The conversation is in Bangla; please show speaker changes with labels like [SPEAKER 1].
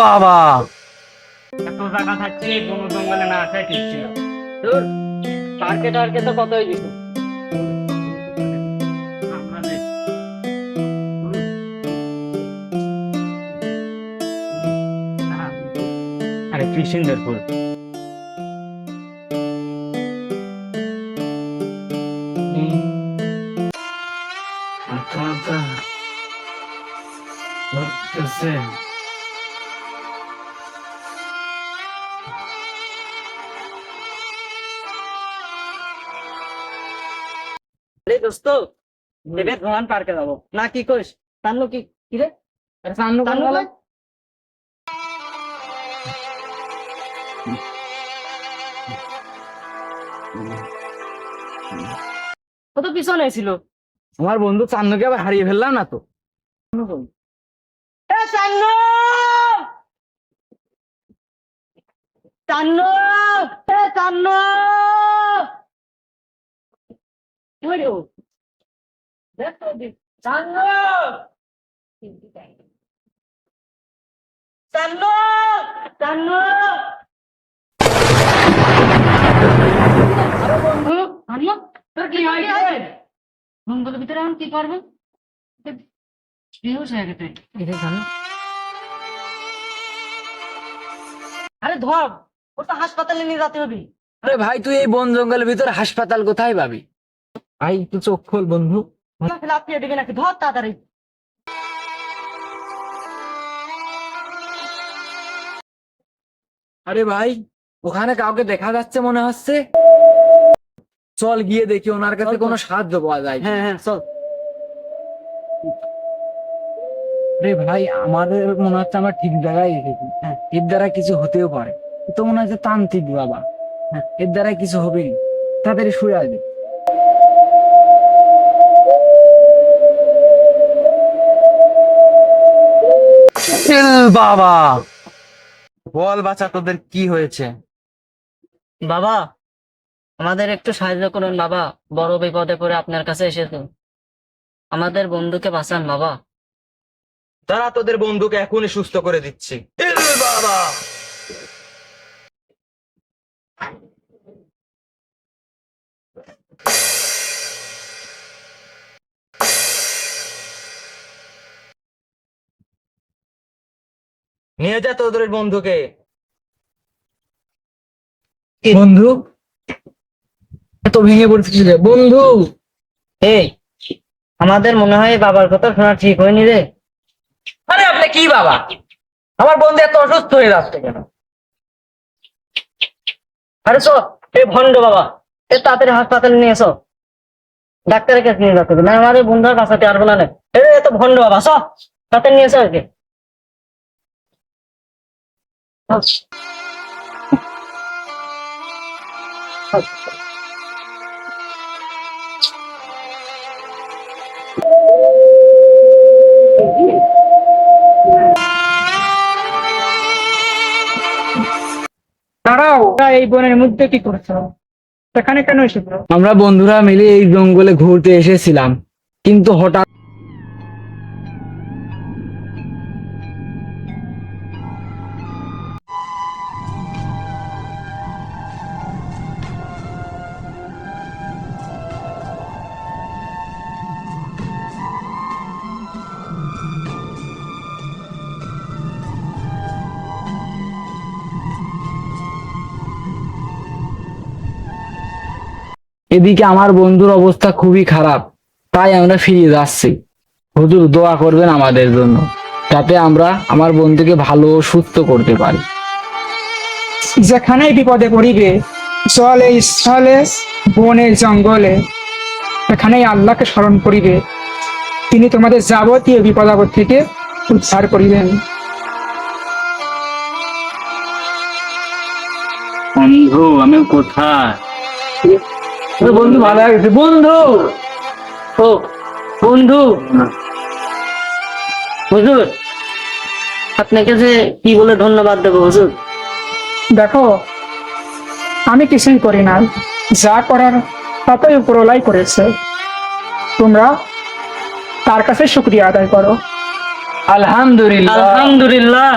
[SPEAKER 1] বাবা,
[SPEAKER 2] এত টাকা থাকছে এই বন জঙ্গলে না আসাই ঠিক ছিল। ধুর, পার্কে টার্কে তো কতই দিত। আরে কি সুন্দর ফুল। আরে দোস্ত, এবার রোহান পার্কে যাবো না, কি করিস? তান্নু কি কি রে? আরে তান্নু কই? ও তো পিছনে ছিল।
[SPEAKER 1] আমার বন্ধু চান্নুকে আবার হারিয়ে ফেললাম না তো।
[SPEAKER 2] এ তান্নু! তান্নু! এ তান্নু! কই রে ও? দেখ তো দি। তান্নু! তান্নু! তান্নু! আরে বন্ধু, তান্নু, তোর কি হয়েছে? জঙ্গলের ভিতরে এখন কি করবে? বেহুশ হয়ে গেছে। এটা জানো? আরে ধর, ওর তো হাসপাতালে নিয়ে যেতে হবে।
[SPEAKER 1] আরে ভাই, তুই এই বন জঙ্গলের ভিতরে হাসপাতাল কোথায় পাবি? ভাই তুই চোখ খোল বন্ধু।
[SPEAKER 2] লাফিয়ে দিবি নাকি? ধর তাড়াতাড়ি।
[SPEAKER 1] আরে ভাই, ওখানে কাউকে দেখা যাচ্ছে মনে হচ্ছে। চল গিয়ে দেখি ওনার কাছে কোনো সাহায্য পাওয়া যায়।
[SPEAKER 2] হ্যাঁ হ্যাঁ, চল।
[SPEAKER 1] আরে ভাই, আমাদের মনে হচ্ছে আমরা ঠিক জায়গায় এসেছি। হ্যাঁ, এর দ্বারা কিছু হতেও পারে। এ তো মনে হচ্ছে তান্ত্রিক বাবা। হ্যাঁ, এর দ্বারা কিছু হবেই। তাড়াতাড়ি শুয়ে আসবে। বাবা, বল বাচ্চা, তোদের কি হয়েছে?
[SPEAKER 2] বাবা, আমাদের একটু সাহায্য করুন বাবা, বড় বিপদে পড়ে আপনার কাছে এসেছি। আমাদের বন্ধুকে বাঁচান বাবা।
[SPEAKER 1] তারা তোদের বন্ধুকে এখনই সুস্থ করে দিচ্ছি। বাবা, নিয়ে যা তোদের বন্ধুকে। বন্ধু, এত ভেঙে পড়ছিস রে বন্ধু?
[SPEAKER 2] এই, আমাদের মনে হয় বাবার কথা শোনা ঠিক হয়নি রে।
[SPEAKER 1] আরে আপনি কি বাবা? আমার বন্ধু এত অসুস্থ হয়ে যাচ্ছে কেন?
[SPEAKER 2] আরে চল, এই ভণ্ড বাবা, এ তাড়াতাড়ি হাসপাতালে নিয়ে এসো। ডাক্তারের কাছে নিয়ে যেতে হবে, না আমাদের বন্ধু আর বাঁচাতে পারবো না। এ তো ভণ্ড বাবা, সব তাড়াতাড়ি নিয়ে এসো ওকে।
[SPEAKER 3] দাঁড়াও, এই বনের মধ্যে কি করছো? এখানে কেন এসেছো?
[SPEAKER 1] আমরা বন্ধুরা মিলে এই জঙ্গলে ঘুরতে এসেছিলাম, কিন্তু হঠাৎ এদিকে আমার বন্ধুর অবস্থা খুবই খারাপ। তাই আমরা ফিরে যাচ্ছি। হুজুর দোয়া করবেন আমাদের জন্য, যাতে আমরা আমার বন্ধুকে ভালো ও সুস্থ করতে পারি।
[SPEAKER 3] যেখানেই বিপদে পড়িবে, জলে স্থলে বনে জঙ্গলে, এখানেই আল্লাহকে স্মরণ করিবে। তিনি তোমাদের যাবতীয় বিপদ আপদ থেকে উদ্ধার করিবেন।
[SPEAKER 2] বন্ধু, আমি কোথায়?
[SPEAKER 1] বন্ধু ভালো গেছে বন্ধু।
[SPEAKER 2] ও বন্ধু, হুজুর আপনাকে যে কি বলে ধন্যবাদ দেবো হুজুর।
[SPEAKER 3] দেখো, আমি কিছুই করি না, যা করার ততই উপরওয়ালাই করেছে। তোমরা তার কাছে শুকরিয়া আদায় করো।
[SPEAKER 1] আলহামদুলিল্লাহ
[SPEAKER 2] আলহামদুলিল্লাহ